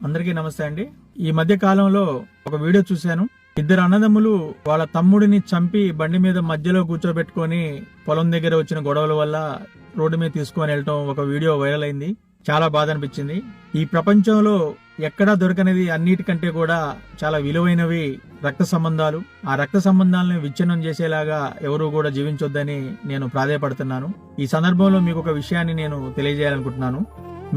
అందరికీ నమస్తే అండి. ఈ మధ్య కాలంలో ఒక వీడియో చూశాను. ఇద్దరు అన్నదమ్ములు వాళ్ళ తమ్ముడిని చంపి బండి మీద మధ్యలో కూర్చోబెట్టుకొని పొలం దగ్గర వచ్చిన గొడవల వల్ల రోడ్డు మీద తీసుకొని వెళ్ళటం ఒక వీడియో వైరల్ అయింది. చాలా బాధ అనిపించింది. ఈ ప్రపంచంలో ఎక్కడా దొరకనిది అన్నిటికంటే కూడా చాలా విలువైనవి రక్త సంబంధాలు. ఆ రక్త సంబంధాలను విచ్ఛిన్నం చేసేలాగా ఎవరు కూడా జీవించొద్దని నేను ప్రాధేయపడుతున్నాను. ఈ సందర్భంలో మీకు ఒక విషయాన్ని నేను తెలియజేయాలనుకుంటున్నాను.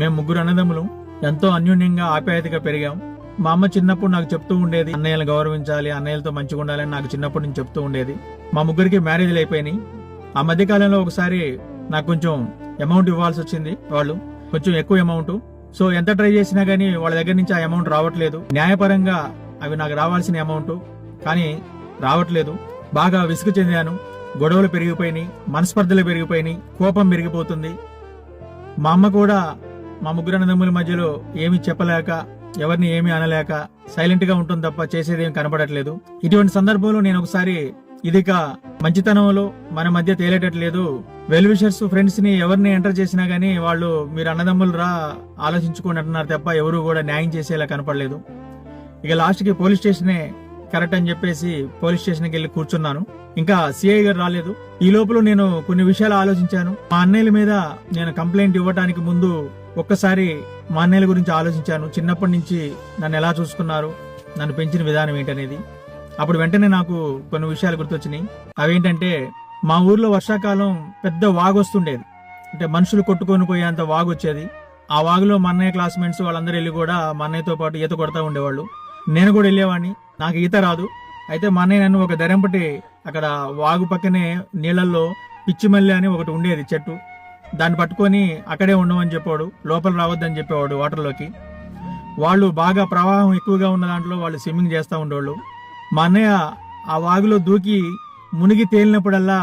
మేము ముగ్గురు అన్నదమ్ములు ఎంతో అన్యోన్యంగా ఆప్యాయతగా పెరిగాం. మా అమ్మ చిన్నప్పుడు నాకు చెప్తూ ఉండేది, అన్నయ్యలు గౌరవించాలి, అన్నయ్యలతో మంచిగా ఉండాలని నాకు చిన్నప్పటి నుంచి చెప్తూ ఉండేది. మా ముగ్గురికి మ్యారేజ్లు అయిపోయినాయి. ఆ మధ్య కాలంలో ఒకసారి నాకు కొంచెం అమౌంట్ ఇవ్వాల్సి వచ్చింది. వాళ్ళు కొంచెం ఎక్కువ అమౌంట్. సో ఎంత ట్రై చేసినా గానీ వాళ్ళ దగ్గర నుంచి ఆ అమౌంట్ రావట్లేదు. న్యాయపరంగా అవి నాకు రావాల్సిన అమౌంట్, కానీ రావట్లేదు. బాగా విసుగు చెందాను. గొడవలు పెరిగిపోయినాయి, మనస్పర్ధలు పెరిగిపోయినాయి, కోపం పెరిగిపోతుంది. మా అమ్మ కూడా మా ముగ్గురు అన్నదమ్ముల మధ్యలో ఏమీ చెప్పలేక, ఎవరిని ఏమీ అనలేక సైలెంట్ గా ఉంటుంది తప్ప చేసేదేం కనపడట్లేదు. ఇటువంటి సందర్భంలో నేను ఒకసారి ఇదిక మంచితనంలో మన మధ్య తేలేటట్లేదు, వెల్ విషర్స్ ఫ్రెండ్స్ ని ఎవరిని ఎంటర్ చేసినా గానీ వాళ్ళు మీరు అన్నదమ్ములు రా ఆలోచించుకోండి అంటున్నారు తప్ప ఎవరు కూడా న్యాయం చేసేలా కనపడలేదు. ఇక లాస్ట్ కి పోలీస్ స్టేషనే కరెక్ట్ అని చెప్పేసి పోలీస్ స్టేషన్కి వెళ్ళి కూర్చున్నాను. ఇంకా సిఐ గారు రాలేదు. ఈ లోపల నేను కొన్ని విషయాలు ఆలోచించాను. మా అన్నయ్యల మీద నేను కంప్లైంట్ ఇవ్వడానికి ముందు ఒక్కసారి మా అన్నయ్యల గురించి ఆలోచించాను. చిన్నప్పటి నుంచి నన్ను ఎలా చూసుకున్నారు, నన్ను పెంచిన విధానం ఏంటనేది. అప్పుడు వెంటనే నాకు కొన్ని విషయాలు గుర్తొచ్చినాయి. అవేంటంటే, మా ఊర్లో వర్షాకాలం పెద్ద వాగు వస్తుండేది. అంటే మనుషులు కొట్టుకొని పోయేంత వాగు వచ్చేది. ఆ వాగులో మా అన్నయ్య క్లాస్మేట్స్ వాళ్ళందరూ వెళ్ళి కూడా మా అన్నయ్యతో పాటు ఈత కొడతా ఉండేవాళ్ళు. నేను కూడా వెళ్ళేవాడిని. నాకు ఈత రాదు. అయితే మా అన్నయ్య నన్ను ఒక దెరంపటి అక్కడ వాగు పక్కనే నీళ్లలో పిచ్చిమల్లి అని ఒకటి ఉండేది చెట్టు, దాన్ని పట్టుకొని అక్కడే ఉండమని చెప్పాడు. లోపల రావద్దని చెప్పేవాడు వాటర్లోకి. వాళ్ళు బాగా ప్రవాహం ఎక్కువగా ఉన్న దాంట్లో వాళ్ళు స్విమ్మింగ్ చేస్తూ ఉండేవాళ్ళు. మా అన్నయ్య ఆ వాగులో దూకి మునిగి తేలినప్పుడల్లా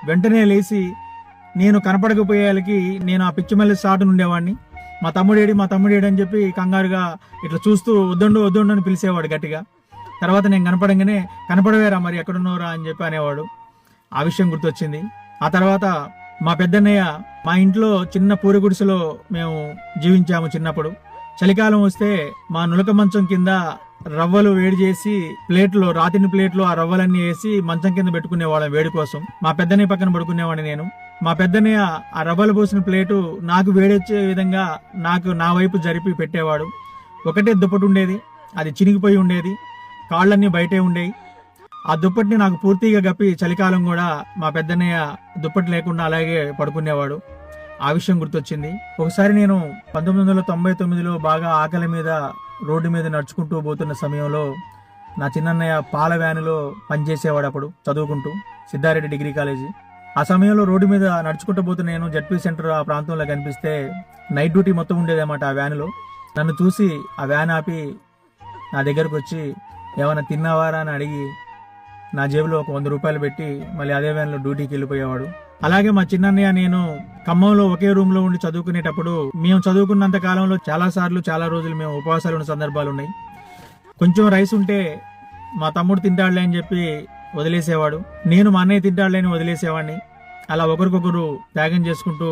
వెంటనే లేచి నేను కనపడకపోయేకి నేను ఆ పిచ్చిమల్లి సాటు ఉండేవాడిని. మా తమ్ముడేడి అని చెప్పి కంగారుగా ఇట్లా చూస్తూ వద్దండు అని పిలిచేవాడు గట్టిగా. తర్వాత నేను కనపడంగానే కనపడవేరా మరి ఎక్కడున్నావురా అని చెప్పి అనేవాడు. ఆ విషయం గుర్తొచ్చింది. ఆ తర్వాత మా పెద్దన్నయ్య మా ఇంట్లో చిన్న పూరి గుడిసెలో మేము జీవించాము చిన్నప్పుడు. చలికాలం వస్తే మా నులక మంచం కింద రవ్వలు వేడి చేసి ప్లేట్లో, రాతిని ప్లేట్లో ఆ రవ్వలన్నీ వేసి మంచం కింద పెట్టుకునేవాళ్ళం వేడి కోసం. మా పెద్దన్నయ్య పక్కన పడుకునేవాడిని నేను. మా పెద్దన్నయ్య ఆ రవ్వలు పోసిన ప్లేటు నాకు వేడొచ్చే విధంగా నా వైపు జరిపి పెట్టేవాడు. ఒకటే దుప్పటి ఉండేది, అది చినిగిపోయి ఉండేది, కాళ్ళన్నీ బయటే ఉండేవి. ఆ దుప్పటిని నాకు పూర్తిగా గప్పి చలికాలం కూడా మా పెద్దన్నయ్య దుప్పటి లేకుండా అలాగే పడుకునేవాడు. ఆ విషయం గుర్తొచ్చింది. ఒకసారి నేను 1999లో బాగా ఆకలి మీద రోడ్డు మీద నడుచుకుంటూ పోతున్న సమయంలో నా చిన్నన్నయ్య పాల వ్యానులో పనిచేసేవాడు. అప్పుడు చదువుకుంటూ సిద్ధారెడ్డి డిగ్రీ కాలేజీ. ఆ సమయంలో రోడ్డు మీద నడుచుకుంటూ పోతున్న నేను జడ్పీ సెంటర్ ఆ ప్రాంతంలో కనిపిస్తే నైట్ డ్యూటీ మొత్తం ఉండేదన్నమాట ఆ వ్యానులో. నన్ను చూసి ఆ వ్యాన్ ఆపి నా దగ్గరకు వచ్చి ఏమైనా తిన్నావారా అని అడిగి నా జేబులో ఒక 100 రూపాయలు పెట్టి మళ్ళీ అదే వ్యాన్లో డ్యూటీకి వెళ్ళిపోయేవాడు. అలాగే మా చిన్నన్నయ్య నేను ఖమ్మంలో ఒకే రూమ్ లో ఉండి చదువుకునేటప్పుడు మేము చదువుకున్నంత కాలంలో చాలా రోజులు మేము ఉపవాసాలు ఉన్న సందర్భాలు ఉన్నాయి. కొంచెం రైస్ ఉంటే మా తమ్ముడు తింటాడులే అని చెప్పి వదిలేసేవాడు. నేను మా అన్నయ్య తింటాడులే అని వదిలేసేవాడిని. అలా ఒకరికొకరు త్యాగం చేసుకుంటూ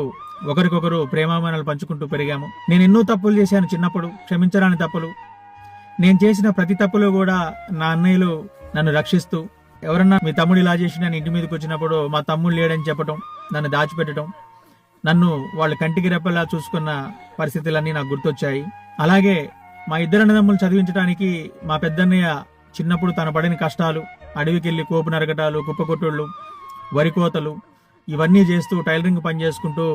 ఒకరికొకరు ప్రేమాభిమానాలు పంచుకుంటూ పెరిగాము. నేను ఎన్నో తప్పులు చేశాను చిన్నప్పుడు, క్షమించరాని తప్పులు. నేను చేసిన ప్రతి తప్పులో కూడా నా అన్నయ్యలు నన్ను రక్షిస్తూ, ఎవరన్నా మీ తమ్ముడు ఇలా చేసి నేను ఇంటి మీదకి వచ్చినప్పుడు మా తమ్ముడు లేడని చెప్పటం, నన్ను దాచిపెట్టడం, నన్ను వాళ్ళు కంటికి రెప్పలా చూసుకున్న పరిస్థితులన్నీ నాకు గుర్తొచ్చాయి. అలాగే మా ఇద్దరు అన్నదమ్ములు చదివించడానికి మా పెద్దన్నయ్య చిన్నప్పుడు తన పడిన కష్టాలు, అడవికెళ్లి కోపు నరకటాలు, కుప్పకొట్టుళ్ళు, వరి కోతలు ఇవన్నీ చేస్తూ టైలరింగ్ పని చేసుకుంటూ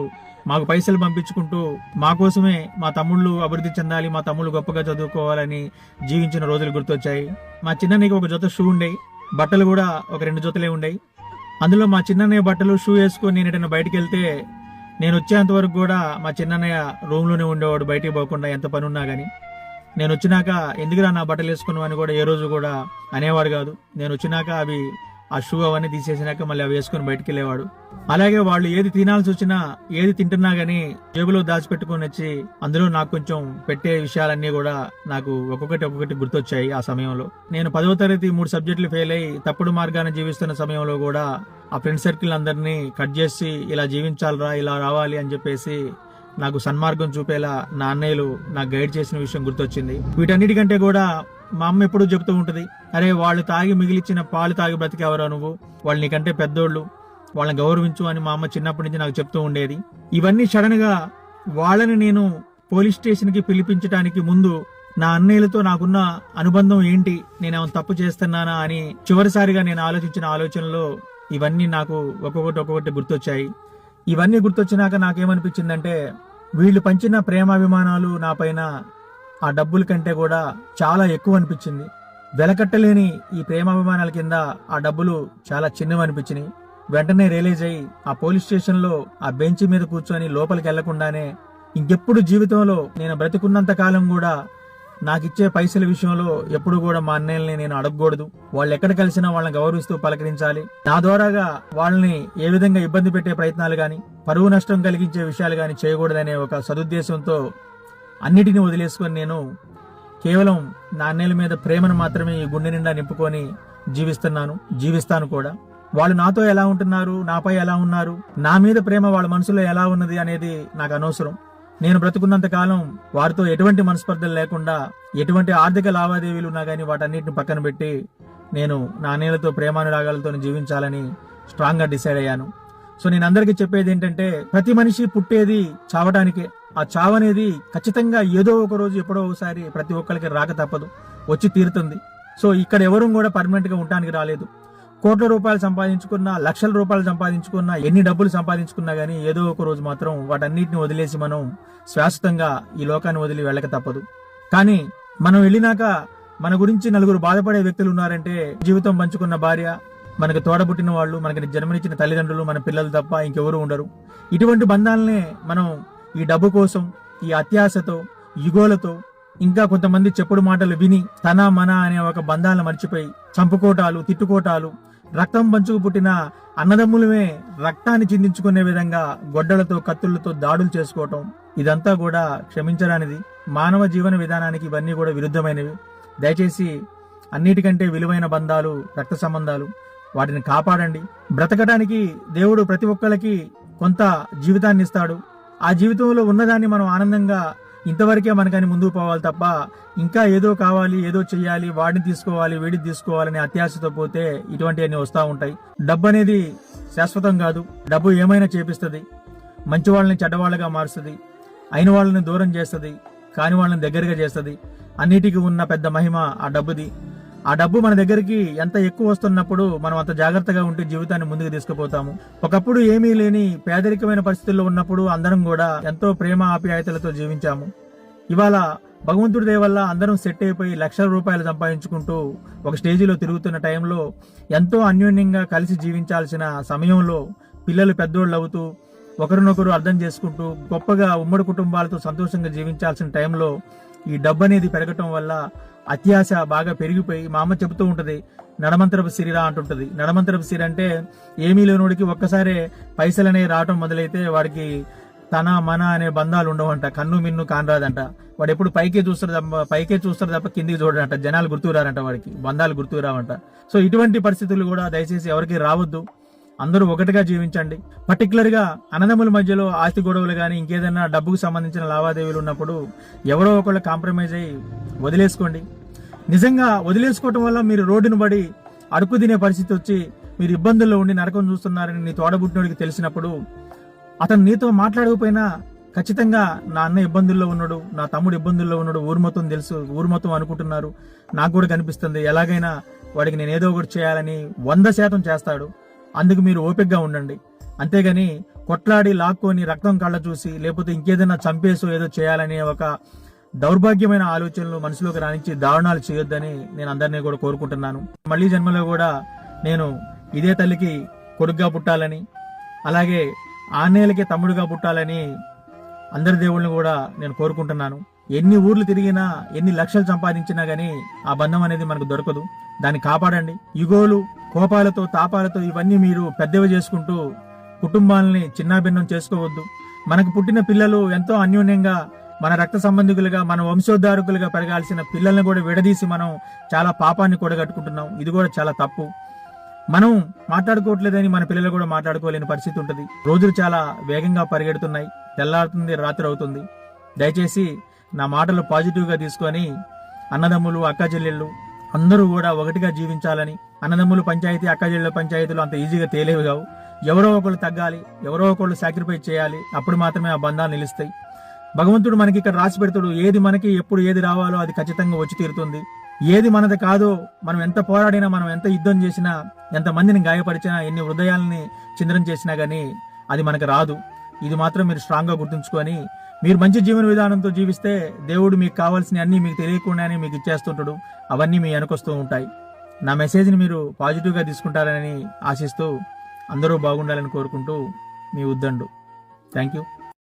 మాకు పైసలు పంపించుకుంటూ మా కోసమే మా తమ్ముళ్ళు అభివృద్ధి చెందాలి, మా తమ్ముళ్ళు గొప్పగా చదువుకోవాలని జీవించిన రోజులు గుర్తొచ్చాయి. మా చిన్నన్నయ్యకి ఒక జత షూ ఉండేవి, బట్టలు కూడా ఒక 2 జతలే ఉండేవి. అందులో మా చిన్నన్నయ్య బట్టలు షూ వేసుకొని నేను ఎటైనా బయటకు వెళ్తే నేను వచ్చేంత వరకు కూడా మా చిన్నన్నయ్య రూమ్ లోనే ఉండేవాడు, బయటికి పోకుండా ఎంత పని ఉన్నా గానీ. నేను వచ్చినాక ఎందుకురా నా బట్టలు వేసుకున్నావు అని కూడా ఏ రోజు కూడా అనేవాడు కాదు. నేను వచ్చినాక అవి ఆ షూ అవన్నీ తీసేసినాక మళ్ళీ అవి వేసుకుని బయటికి వెళ్ళేవాడు. అలాగే వాళ్ళు ఏది తినాల్సి వచ్చినా, ఏది తింటున్నా గానీ జేబులో దాచిపెట్టుకుని వచ్చి అందులో నాకు కొంచెం పెట్టే విషయాలన్నీ కూడా నాకు ఒక్కొక్కటి గుర్తొచ్చాయి. ఆ సమయంలో నేను 10వ తరగతి 3 సబ్జెక్టులు ఫెయిల్ అయ్యి తప్పుడు మార్గాన్ని జీవిస్తున్న సమయంలో కూడా ఆ ఫ్రెండ్ సర్కిల్ అందరినీ కట్ చేసి ఇలా జీవించాలరా, ఇలా రావాలి అని చెప్పేసి నాకు సన్మార్గం చూపేలా నా అన్నయ్యలు నాకు గైడ్ చేసిన విషయం గుర్తొచ్చింది. వీటన్నిటికంటే కూడా మా అమ్మ ఎప్పుడూ చెబుతూ ఉంటది, అరే వాళ్ళు తాగి మిగిలిచ్చిన పాలు తాగి బ్రతికేవరా నువ్వు, వాళ్ళు నీకంటే పెద్దోళ్ళు, వాళ్ళని గౌరవించు అని మా అమ్మ చిన్నప్పటి నుంచి నాకు చెప్తూ ఉండేది. ఇవన్నీ సడన్ గా వాళ్ళని నేను పోలీస్ స్టేషన్ కి పిలిపించడానికి ముందు నా అన్నయ్యలతో నాకున్న అనుబంధం ఏంటి, నేనేమైనా తప్పు చేస్తున్నానా అని చివరిసారిగా నేను ఆలోచించిన ఆలోచనలో ఇవన్నీ నాకు ఒక్కొక్కటి గుర్తొచ్చాయి. ఇవన్నీ గుర్తొచ్చినాక నాకేమనిపించిందంటే, వీళ్ళు పంచిన ప్రేమాభిమానాలు నా పైన ఆ డబ్బుల కంటే కూడా చాలా ఎక్కువ అనిపించింది. వెలకట్టలేని ఈ ప్రేమాభిమానాల కింద ఆ డబ్బులు చాలా చిన్నవి అనిపించినాయి. వెంటనే రియలైజ్ అయ్యి ఆ పోలీస్ స్టేషన్ లో ఆ బెంచ్ మీద కూర్చొని లోపలికి వెళ్లకుండానే ఇంకెప్పుడు జీవితంలో నేను బ్రతికున్నంత కాలం కూడా నాకిచ్చే పైసల విషయంలో ఎప్పుడు కూడా మా అన్నయ్యల్ని నేను అడగకూడదు. వాళ్ళు ఎక్కడ కలిసినా వాళ్ళని గౌరవిస్తూ పలకరించాలి. నా ద్వారాగా వాళ్ళని ఏ విధంగా ఇబ్బంది పెట్టే ప్రయత్నాలు గాని, పరువు నష్టం కలిగించే విషయాలు గాని చేయకూడదనే ఒక సదుద్దేశంతో అన్నిటినీ వదిలేసుకొని నేను కేవలం నా అన్నయ్యల మీద ప్రేమను మాత్రమే ఈ గుండె నిండా నింపుకొని జీవిస్తాను కూడా. వాళ్ళు నాతో ఎలా ఉంటున్నారు, నాపై ఎలా ఉన్నారు, నా మీద ప్రేమ వాళ్ళ మనసులో ఎలా ఉన్నది అనేది నాకు అనవసరం. నేను బ్రతుకున్నంత కాలం వారితో ఎటువంటి మనస్పర్ధలు లేకుండా, ఎటువంటి ఆర్థిక లావాదేవీలు ఉన్నా గానీ వాటన్నిటిని పక్కన పెట్టి నేను నా అన్నయ్యలతో ప్రేమానురాగాలతో జీవించాలని స్ట్రాంగ్ గా డిసైడ్ అయ్యాను. సో నేను అందరికీ చెప్పేది ఏంటంటే, ప్రతి మనిషి పుట్టేది చావడానికే. ఆ చావు అనేది ఖచ్చితంగా ఏదో ఒక రోజు ఎప్పుడో ఒకసారి ప్రతి ఒక్కరికి రాక తప్పదు, వచ్చి తీరుతుంది. సో ఇక్కడ ఎవరూ కూడా పర్మనెంట్ గా ఉండడానికి రాలేదు. కోట్ల రూపాయలు సంపాదించుకున్నా, లక్షల రూపాయలు సంపాదించుకున్నా, ఎన్ని డబ్బులు సంపాదించుకున్నా గానీ ఏదో ఒక రోజు మాత్రం వాటన్నిటిని వదిలేసి మనం శాశ్వతంగా ఈ లోకాన్ని వదిలి వెళ్ళక తప్పదు. కానీ మనం వెళ్ళినాక మన గురించి నలుగురు బాధపడే వ్యక్తులు ఉన్నారంటే, జీవితం పంచుకున్న భార్య, మనకు తోడబుట్టిన వాళ్ళు, మనకి జన్మనిచ్చిన తల్లిదండ్రులు, మన పిల్లలు తప్ప ఇంకెవరు ఉండరు. ఇటువంటి బంధాలనే మనం ఈ డబ్బు కోసం, ఈ అత్యాశతో, యుగోలతో, ఇంకా కొంతమంది చెప్పుడు మాటలు విని తన మన అనే ఒక బంధాలను మర్చిపోయి చంపుకోటాలు, తిట్టుకోటాలు, రక్తం పంచుకు పుట్టిన అన్నదమ్ములమే రక్తాన్ని చిందించుకునే విధంగా గొడ్డలతో, కత్తులతో దాడులు చేసుకోవటం, ఇదంతా కూడా క్షమించరానిది. మానవ జీవన విధానానికి ఇవన్నీ కూడా విరుద్ధమైనవి. దయచేసి అన్నిటికంటే విలువైన బంధాలు రక్త సంబంధాలు, వాటిని కాపాడండి. బ్రతకడానికి దేవుడు ప్రతి ఒక్కరికి కొంత జీవితాన్ని ఇస్తాడు. ఆ జీవితంలో ఉన్నదాన్ని మనం ఆనందంగా ఇంతవరకే మనకని ముందుకు పోవాలి తప్ప ఇంకా ఏదో కావాలి, ఏదో చెయ్యాలి, వాడిని తీసుకోవాలి, వీడిని తీసుకోవాలని అత్యాశతో పోతే ఇటువంటివన్నీ వస్తూ ఉంటాయి. డబ్బు అనేది శాశ్వతం కాదు. డబ్బు ఏమైనా చేపిస్తుంది, మంచి వాళ్ళని చెడ్డవాళ్ళగా మారుస్తుంది, అయిన వాళ్ళని దూరం చేస్తుంది, కాని వాళ్ళని దగ్గరగా చేస్తుంది. అన్నిటికీ ఉన్న పెద్ద మహిమ ఆ డబ్బుది. ఆ డబ్బు మన దగ్గరికి ఎంత ఎక్కువ వస్తున్నప్పుడు మనం అంత జాగ్రత్తగా ఉంటే జీవితాన్ని ముందుకు తీసుకుపోతాము. ఒకప్పుడు ఏమీ లేని పేదరికమైన పరిస్థితుల్లో ఉన్నప్పుడు అందరం కూడా ఎంతో ప్రేమ ఆప్యాయతలతో జీవించాము. ఇవాళ భగవంతుడి దయ వల్ల అందరం సెట్ అయిపోయి లక్షల రూపాయలు సంపాదించుకుంటూ ఒక స్టేజిలో తిరుగుతున్న టైంలో, ఎంతో అన్యోన్యంగా కలిసి జీవించాల్సిన సమయంలో పిల్లలు పెద్దోళ్ళు అవుతూ ఒకరినొకరు అర్థం చేసుకుంటూ గొప్పగా ఉమ్మడి కుటుంబాలతో సంతోషంగా జీవించాల్సిన టైంలో ఈ డబ్బు అనేది పెరగటం వల్ల అత్యాశ బాగా పెరిగిపోయి, మా అమ్మ చెబుతూ ఉంటది, నడమంతరపు సిరిరా అంటుంటది. నడమంతరపు సిరి అంటే ఏమీ లేనోడికి ఒక్కసారే పైసలనే రావటం మొదలైతే వాడికి తన మన అనే బంధాలు ఉండవంట, కన్ను మిన్ను కానరాదంట. వాడు ఎప్పుడు పైకే చూస్తాడు తప్ప కిందికి చూడడంట. జనాలు గుర్తురారంట, వాడికి బంధాలు గుర్తురావంట. సో ఇటువంటి పరిస్థితులు కూడా దయచేసి ఎవరికి రావద్దు. అందరూ ఒకటిగా జీవించండి. పర్టికులర్ గా అన్నదమ్ముల మధ్యలో ఆస్తి గొడవలు గానీ, ఇంకేదైనా డబ్బుకు సంబంధించిన లావాదేవీలు ఉన్నప్పుడు ఎవరో ఒకళ్ళు కాంప్రమైజ్ అయ్యి వదిలేసుకోండి. నిజంగా వదిలేసుకోవటం వల్ల మీరు రోడ్డును పడి అడుపు తినే పరిస్థితి వచ్చి మీరు ఇబ్బందుల్లో ఉండి నరకం చూస్తున్నారని నీ తోడబుట్టినోడికి తెలిసినప్పుడు, అతను నీతో మాట్లాడకపోయినా ఖచ్చితంగా నా అన్న ఇబ్బందుల్లో ఉన్నాడు, నా తమ్ముడు ఇబ్బందుల్లో ఉన్నాడు, ఊరు మొత్తం తెలుసు, ఊరు మొత్తం అనుకుంటున్నారు, నాకు కూడా కనిపిస్తుంది, ఎలాగైనా వాడికి నేను ఏదో ఒకటి చేయాలని 100% చేస్తాడు. అందుకు మీరు ఓపికగా ఉండండి. అంతేగాని కొట్లాడి లాక్కొని రక్తం కళ్ళ చూసి, లేకపోతే ఇంకేదైనా చంపేసో ఏదో చేయాలనే ఒక దౌర్భాగ్యమైన ఆలోచనలు మనసులోకి రానిచ్చి దారుణాలు చేయొద్దని నేను అందరినీ కూడా కోరుకుంటున్నాను. మళ్లీ జన్మలో కూడా నేను ఇదే తల్లికి కొడుకుగా పుట్టాలని, అలాగే ఆన్నేళ్ళకి తమ్ముడుగా పుట్టాలని అందరి దేవుళ్ళని కూడా నేను కోరుకుంటున్నాను. ఎన్ని ఊర్లు తిరిగినా, ఎన్ని లక్షలు సంపాదించినా గానీ ఆ బంధం అనేది మనకు దొరకదు. దాన్ని కాపాడండి. యుగోలు, కోపాలతో, తాపాలతో ఇవన్నీ మీరు పెద్దవి చేసుకుంటూ కుటుంబాలని చిన్నాభిన్నం చేసుకోవద్దు. మనకు పుట్టిన పిల్లలు ఎంతో అన్యోన్యంగా మన రక్త సంబంధికులుగా, మన వంశోద్ధారకులుగా పెరగాల్సిన పిల్లల్ని కూడా విడదీసి మనం చాలా పాపాన్ని కూడగట్టుకుంటున్నాం. ఇది కూడా చాలా తప్పు. మనం మాట్లాడుకోవట్లేదని మన పిల్లలు కూడా మాట్లాడుకోలేని పరిస్థితి ఉంటుంది. రోజులు చాలా వేగంగా పరిగెడుతున్నాయి. తెల్లారుతుంది, రాత్రి అవుతుంది. దయచేసి నా మాటలు పాజిటివ్గా తీసుకొని అన్నదమ్ములు, అక్క చెల్లెళ్ళు అందరూ కూడా ఒకటిగా జీవించాలని. అన్నదమ్ములు పంచాయతీ, అక్క చెల్లెళ్ళ పంచాయతీలు అంత ఈజీగా తేలేవి కావు. ఎవరో ఒకళ్ళు తగ్గాలి, ఎవరో ఒకళ్ళు సాక్రిఫైస్ చేయాలి. అప్పుడు మాత్రమే ఆ బంధాలు నిలుస్తాయి. భగవంతుడు మనకి ఇక్కడ రాసి పెడతాడు. ఏది మనకి ఎప్పుడు ఏది రావాలో అది ఖచ్చితంగా వచ్చి తీరుతుంది. ఏది మనది కాదో, మనం ఎంత పోరాడినా, మనం ఎంత యుద్ధం చేసినా, ఎంత మందిని గాయపరిచినా, ఎన్ని హృదయాలని చిందనం చేసినా గానీ అది మనకు రాదు. ఇది మాత్రం మీరు స్ట్రాంగ్ గా గుర్తుంచుకొని మీరు మంచి జీవన విధానంతో జీవిస్తే దేవుడు మీకు కావాల్సిన అన్ని మీకు తెలియకుండానే మీకు ఇచ్చేస్తుంటాడు. అవన్నీ మీ వెనకొస్తూ ఉంటాయి. నా మెసేజ్ని మీరు పాజిటివ్గా తీసుకుంటారని ఆశిస్తూ అందరూ బాగుండాలని కోరుకుంటూ మీ ఉద్దండు. Thank you.